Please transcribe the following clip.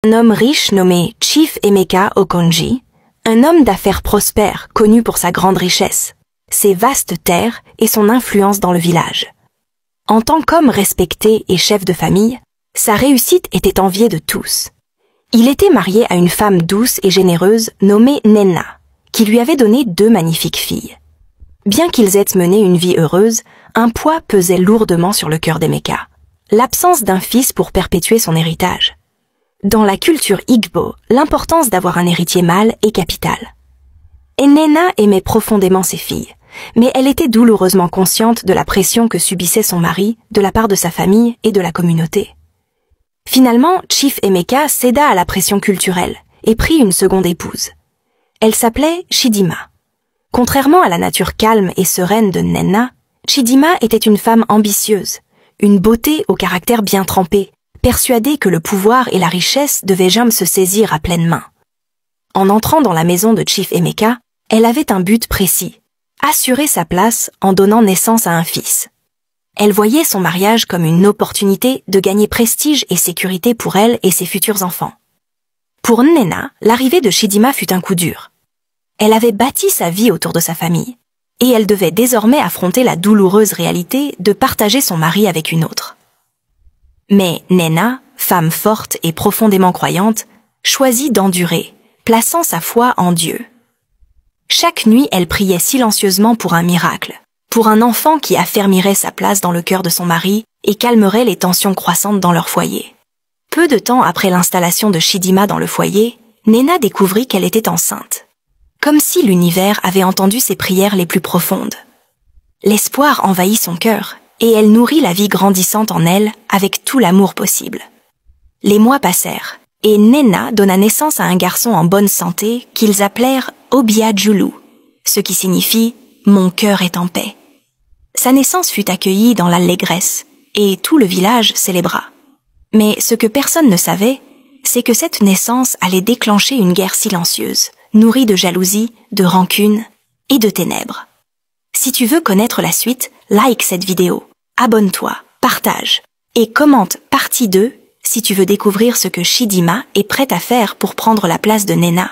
Un homme riche nommé Chief Emeka Okonji, un homme d'affaires prospère connu pour sa grande richesse, ses vastes terres et son influence dans le village. En tant qu'homme respecté et chef de famille, sa réussite était enviée de tous. Il était marié à une femme douce et généreuse nommée Nenna, qui lui avait donné 2 magnifiques filles. Bien qu'ils aient mené une vie heureuse, un poids pesait lourdement sur le cœur d'Emeka, l'absence d'un fils pour perpétuer son héritage. Dans la culture Igbo, l'importance d'avoir un héritier mâle est capitale. Et Nenna aimait profondément ses filles, mais elle était douloureusement consciente de la pression que subissait son mari de la part de sa famille et de la communauté. Finalement, Chief Emeka céda à la pression culturelle et prit une seconde épouse. Elle s'appelait Chidima. Contrairement à la nature calme et sereine de Nenna, Chidima était une femme ambitieuse, une beauté au caractère bien trempé, persuadée que le pouvoir et la richesse devaient jamais se saisir à pleine main. En entrant dans la maison de Chief Emeka, elle avait un but précis, assurer sa place en donnant naissance à un fils. Elle voyait son mariage comme une opportunité de gagner prestige et sécurité pour elle et ses futurs enfants. Pour Nenna, l'arrivée de Chidima fut un coup dur. Elle avait bâti sa vie autour de sa famille, et elle devait désormais affronter la douloureuse réalité de partager son mari avec une autre. Mais Nenna, femme forte et profondément croyante, choisit d'endurer, plaçant sa foi en Dieu. Chaque nuit, elle priait silencieusement pour un miracle, pour un enfant qui affermirait sa place dans le cœur de son mari et calmerait les tensions croissantes dans leur foyer. Peu de temps après l'installation de Chidima dans le foyer, Nenna découvrit qu'elle était enceinte. Comme si l'univers avait entendu ses prières les plus profondes. L'espoir envahit son cœur, et elle nourrit la vie grandissante en elle avec tout l'amour possible. Les mois passèrent, et Nenna donna naissance à un garçon en bonne santé qu'ils appelèrent Obiajulu, ce qui signifie « mon cœur est en paix ». Sa naissance fut accueillie dans l'allégresse, et tout le village célébra. Mais ce que personne ne savait, c'est que cette naissance allait déclencher une guerre silencieuse, nourrie de jalousie, de rancune et de ténèbres. Si tu veux connaître la suite, like cette vidéo, abonne-toi, partage et commente partie 2 si tu veux découvrir ce que Chidima est prête à faire pour prendre la place de Nenna.